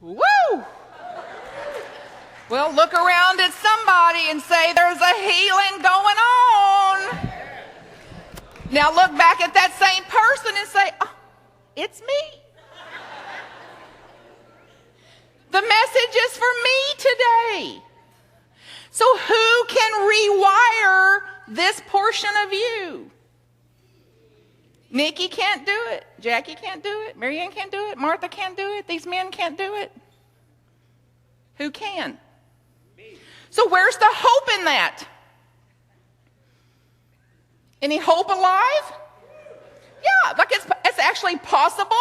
Woo! Well, look around at somebody and say, there's a healing going on. Now look back at that same person and say, oh, it's me. The message is for me today. So who can rewire this portion of you? Nikki can't do it. Jackie can't do it. Marianne can't do it. Martha can't do it. These men can't do it. Who can? Me. So where's the hope in that? Any hope alive? Yeah, like it's actually possible.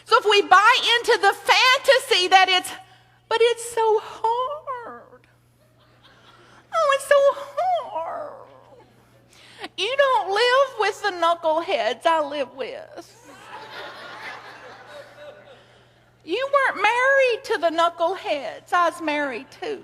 So if we buy into the fantasy that but it's so hard. Oh, it's so hard. You don't live with the knuckleheads I live with. You weren't married to the knuckleheads I was married to.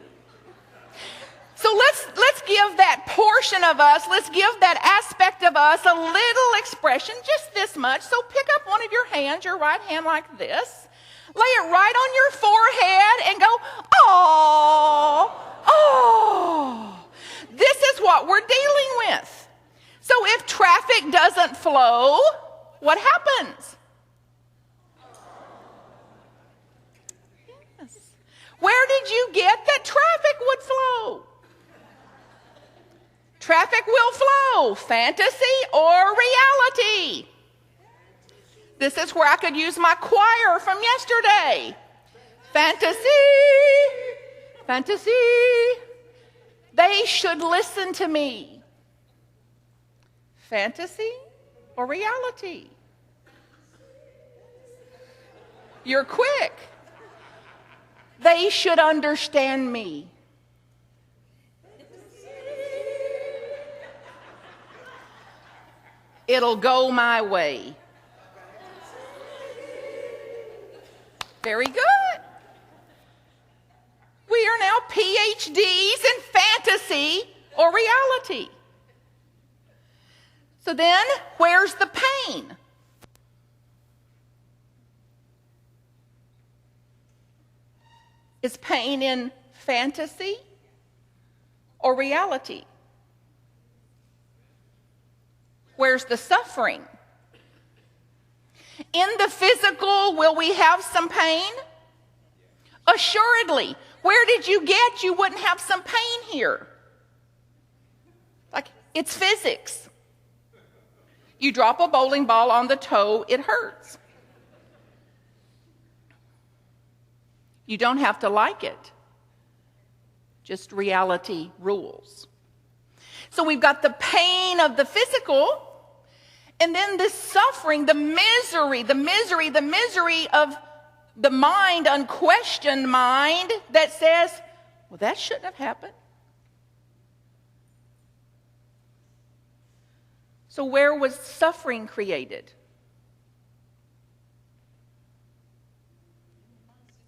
So let's give that portion of us, let's give that aspect of us a little expression, just this much. So pick up one of your hands, your right hand like this. Lay it right on your forehead and go, oh, oh. This is what we're dealing with. So if traffic doesn't flow, what happens? Yes. Where did you get that traffic would flow? Traffic will flow, fantasy or reality. This is where I could use my choir from yesterday. Fantasy, fantasy. They should listen to me. Fantasy or reality? You're quick. They should understand me. It'll go my way. Very good. We are now PhDs in fantasy or reality. So then, where's the pain? Is pain in fantasy or reality? Where's the suffering? In the physical, will we have some pain? Assuredly. Where did you get you wouldn't have some pain here? Like, it's physics. You drop a bowling ball on the toe, it hurts. You don't have to like it. Just reality rules. So we've got the pain of the physical, and then the suffering, the misery of the mind, unquestioned mind that says, well, that shouldn't have happened. So where was suffering created?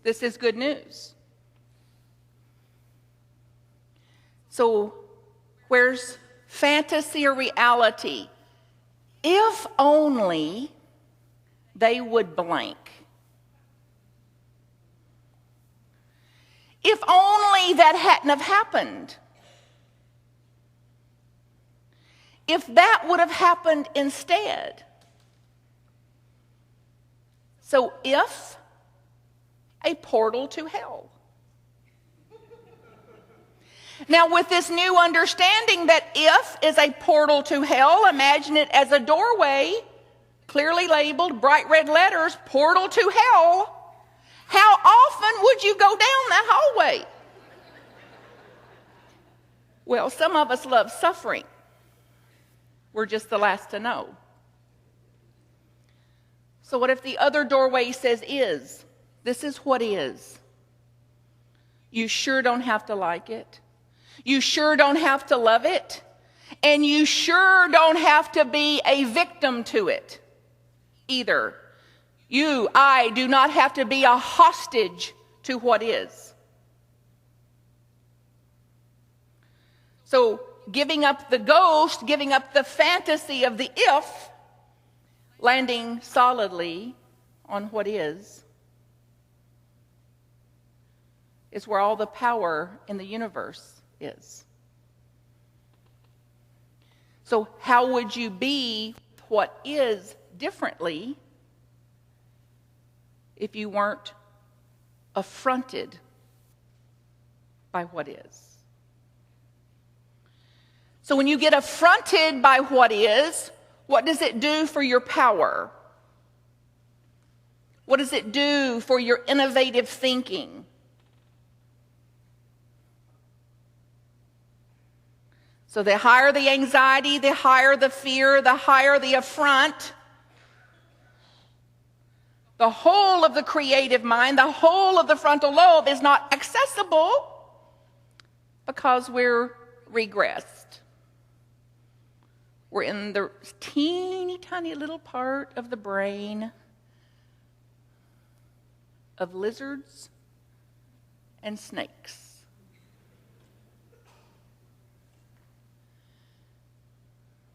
This is good news. So where's fantasy or reality? If only they would blank. If only that hadn't have happened. If that would have happened instead. So if a portal to hell. Now, with this new understanding that if is a portal to hell, imagine it as a doorway, clearly labeled, bright red letters, portal to hell. How often would you go down that hallway? Well, some of us love suffering. We're just the last to know. So what if the other doorway says is? This is what is. You sure don't have to like it. You sure don't have to love it. And you sure don't have to be a victim to it either. I do not have to be a hostage to what is. So giving up the ghost, giving up the fantasy of the if, landing solidly on what is. is where all the power in the universe is. So how would you be what is differently if you weren't affronted by what is? So when you get affronted by what is, what does it do for your power? What does it do for your innovative thinking? So the higher the anxiety, the higher the fear, the higher the affront, the whole of the creative mind, the whole of the frontal lobe is not accessible because we're regressed. We're in the teeny tiny little part of the brain of lizards and snakes.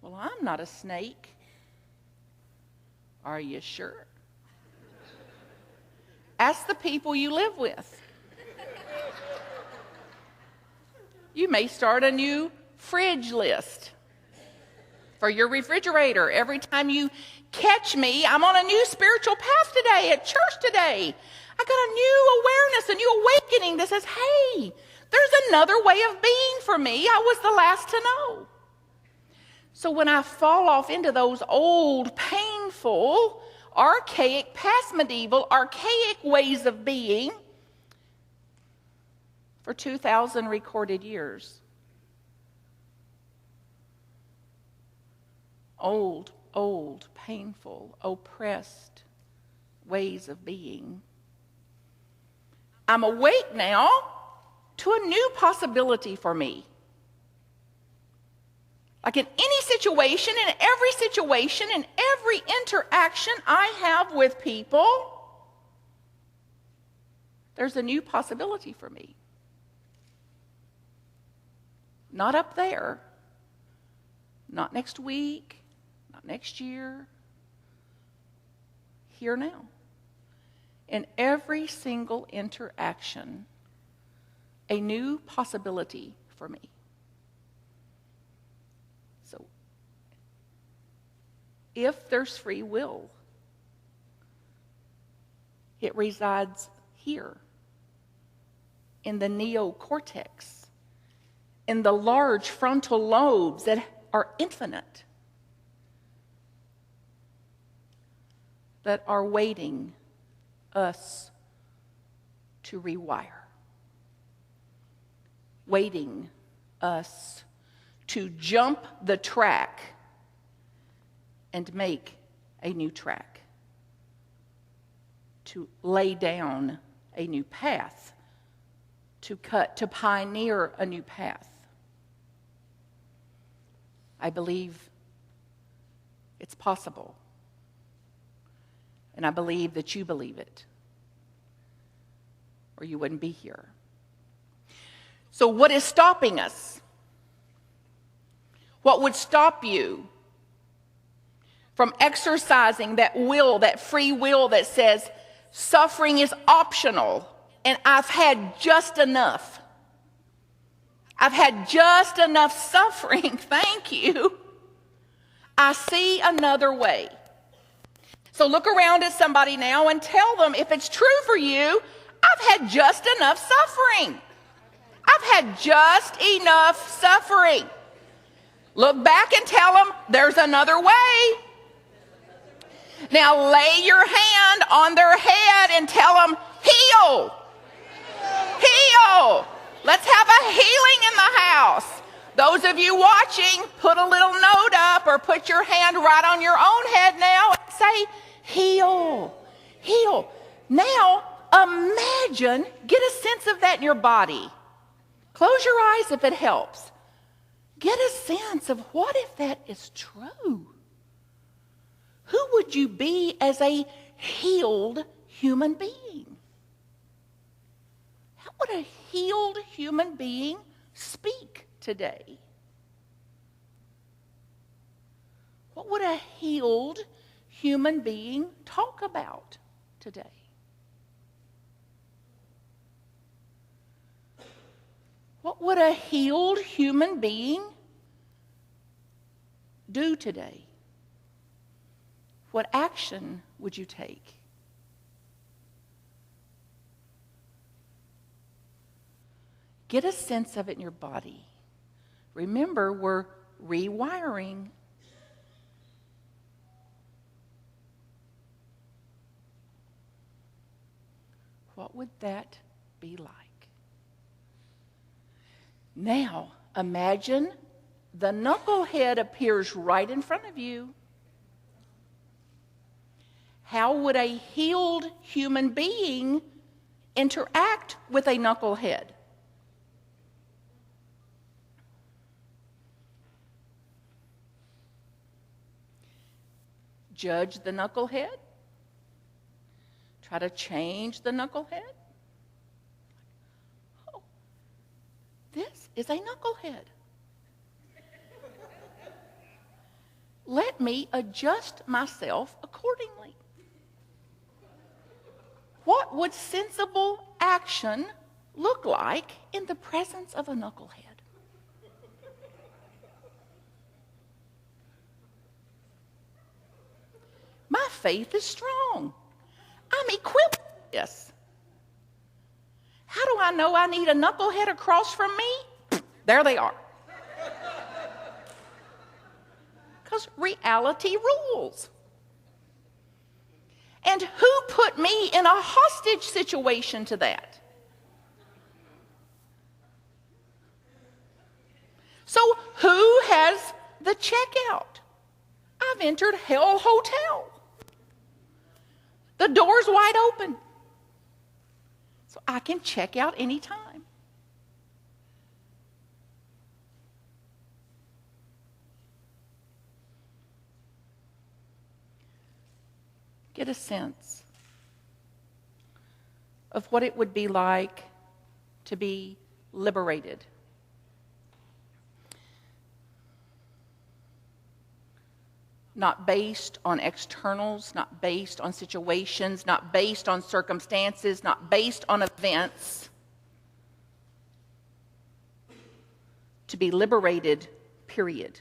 Well, I'm not a snake. Are you sure? Ask the people you live with. You may start a new fridge list for your refrigerator. Every time you catch me, I'm on a new spiritual path today, at church today. I got a new awareness, a new awakening that says, hey, there's another way of being for me. I was the last to know. So when I fall off into those old, painful, archaic, past medieval, archaic ways of being for 2,000 recorded years, old, painful, oppressed ways of being, I'm awake now to a new possibility for me. Like in any situation, in every interaction I have with people, there's a new possibility for me. Not up there, not next week, not next year, here now. In every single interaction, a new possibility for me. So, if there's free will, it resides here, in the neocortex, in the large frontal lobes that are infinite, that are waiting us to rewire, waiting us to jump the track and make a new track, to lay down a new path, to pioneer a new path. I believe it's possible. And I believe that you believe it, or you wouldn't be here. So what is stopping us? What would stop you from exercising that will, that free will that says suffering is optional and I've had just enough? I've had just enough suffering, thank you. I see another way. So look around at somebody now and tell them, if it's true for you, I've had just enough suffering. I've had just enough suffering. Look back and tell them there's another way. Now lay your hand on their head and tell them, heal. Heal. Let's have a healing in the house. Those of you watching, put a little note up or put your hand right on your own head now and say, heal, heal. Now, imagine, get a sense of that in your body. Close your eyes if it helps. Get a sense of what if that is true? Who would you be as a healed human being? How would a healed human being speak today? What would a healed human being talk about today? would a healed human being do today? What action would you take? Get a sense of it in your body. Remember, we're rewiring. What would that be like? Now, imagine the knucklehead appears right in front of you. How would a healed human being interact with a knucklehead? Judge the knucklehead? Try to change the knucklehead? Oh, this is a knucklehead. Let me adjust myself accordingly. What would sensible action look like in the presence of a knucklehead? My faith is strong. I'm equipped with this. How do I know I need a knucklehead across from me? There they are. Because reality rules. And who put me in a hostage situation to that? So who has the checkout? I've entered Hell Hotel. The door's wide open. So I can check out anytime. Get a sense of what it would be like to be liberated. Not based on externals, not based on situations, not based on circumstances, not based on events. To be liberated, period.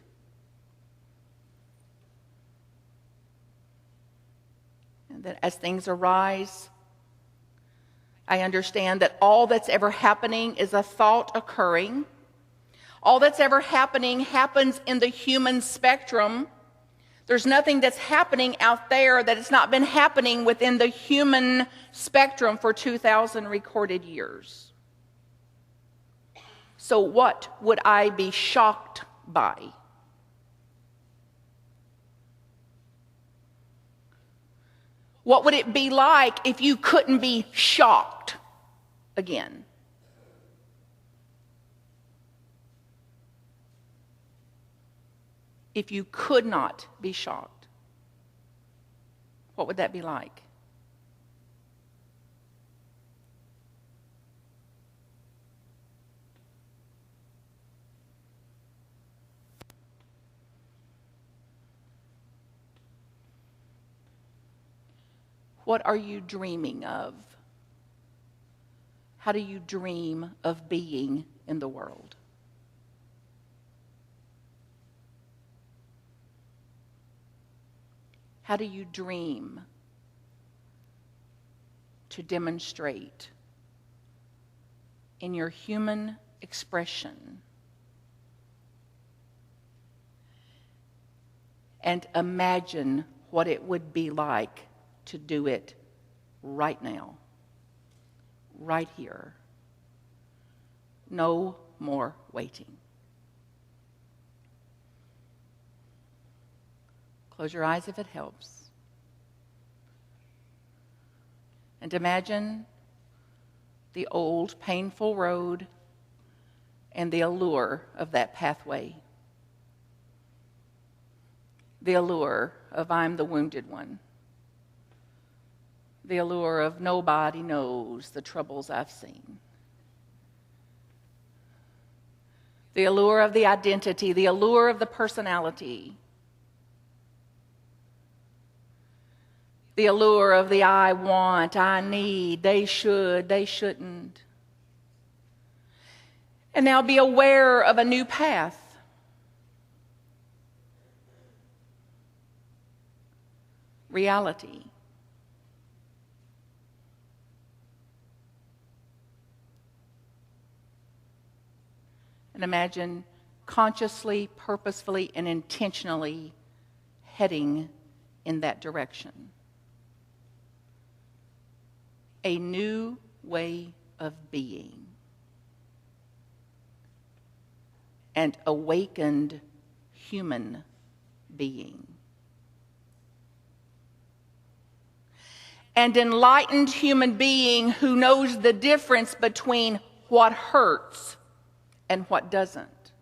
And that as things arise, I understand that all that's ever happening is a thought occurring. All that's ever happening happens in the human spectrum. There's nothing that's happening out there that has not been happening within the human spectrum for 2,000 recorded years. So what would I be shocked by? What would it be like if you couldn't be shocked again? If you could not be shocked, what would that be like? What are you dreaming of? How do you dream of being in the world? How do you dream to demonstrate in your human expression and imagine what it would be like to do it right now, right here? No more waiting. Close your eyes if it helps. And imagine the old painful road and the allure of that pathway. The allure of I'm the wounded one. The allure of nobody knows the troubles I've seen. The allure of the identity, the allure of the personality. The allure of the I want, I need, they should, they shouldn't. And now be aware of a new path. Reality. And imagine consciously, purposefully, and intentionally heading in that direction. A new way of being. An awakened human being. An enlightened human being who knows the difference between what hurts and what doesn't,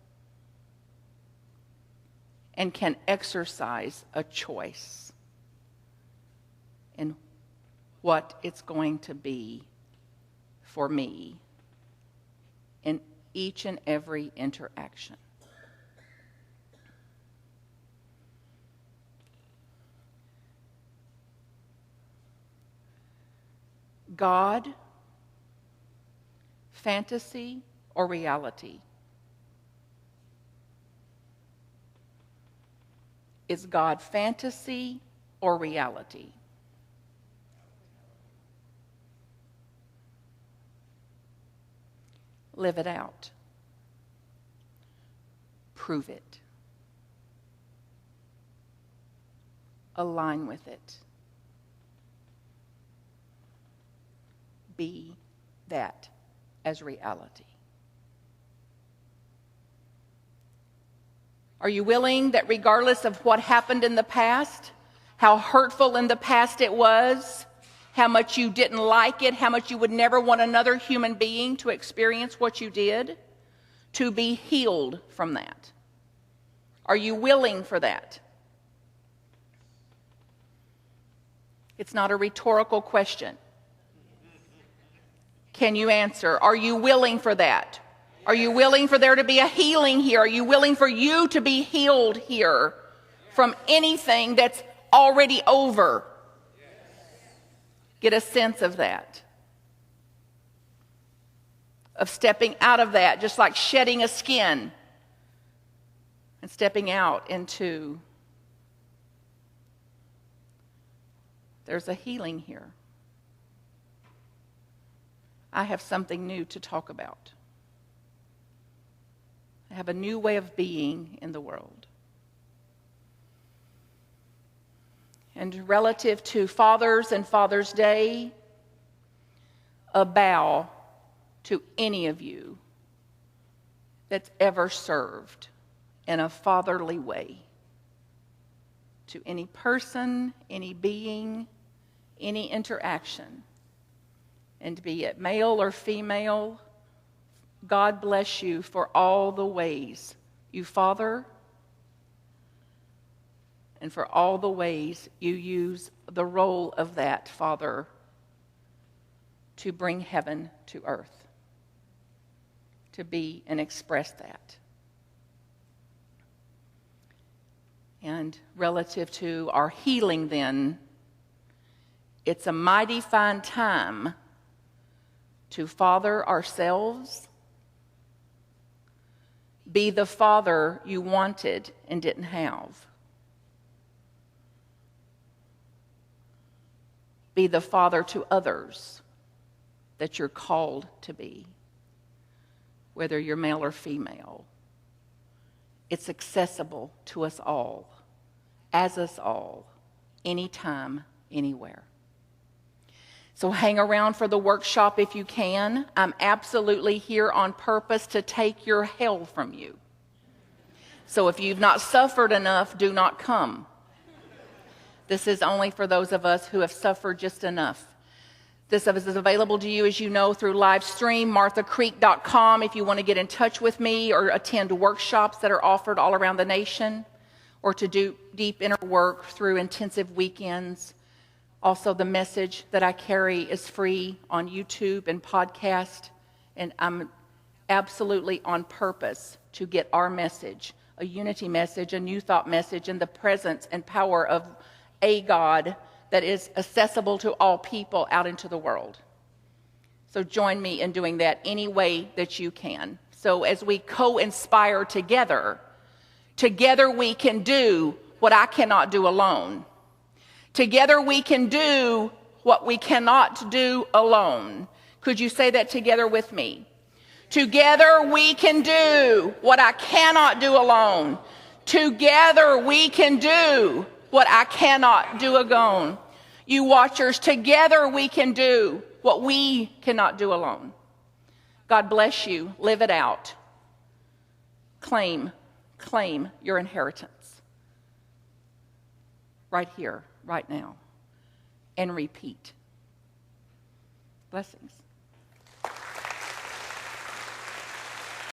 and can exercise a choice in what it's going to be for me in each and every interaction. God, fantasy, or reality? Is God fantasy or reality? Live it out. Prove it. Align with it. Be that as reality. Are you willing that regardless of what happened in the past, how hurtful in the past it was, how much you didn't like it, how much you would never want another human being to experience what you did, to be healed from that? Are you willing for that? It's not a rhetorical question. Can you answer? Are you willing for that? Are you willing for there to be a healing here? Are you willing for you to be healed here from anything that's already over? Get a sense of that. Of stepping out of that, just like shedding a skin and stepping out into, there's a healing here. I have something new to talk about. I have a new way of being in the world. And relative to Fathers and Father's Day, a bow to any of you that's ever served in a fatherly way. To any person, any being, any interaction. And be it male or female, God bless you for all the ways you father and for all the ways you use the role of that father to bring heaven to earth, to be and express that. And relative to our healing then, it's a mighty fine time to father ourselves. Be the father you wanted and didn't have. Be the father to others that you're called to be, whether you're male or female. It's accessible to us all, as us all, anytime, anywhere. So hang around for the workshop if you can. I'm absolutely here on purpose to take your hell from you. So if you've not suffered enough, do not come. This is only for those of us who have suffered just enough. This is available to you, as you know, through live stream, marthacreek.com, if you want to get in touch with me or attend workshops that are offered all around the nation, or to do deep inner work through intensive weekends. Also, the message that I carry is free on YouTube and podcast, and I'm absolutely on purpose to get our message, a unity message, a new thought message, and the presence and power of a God that is accessible to all people out into the world. So join me in doing that any way that you can. So as we co-inspire together, together we can do what I cannot do alone. Together we can do what we cannot do alone. Could you say that together with me? Together we can do what I cannot do alone. Together we can do what I cannot do alone. You watchers, together we can do what we cannot do alone. God bless you. Live it out. Claim your inheritance. Right here, right now. And repeat. Blessings.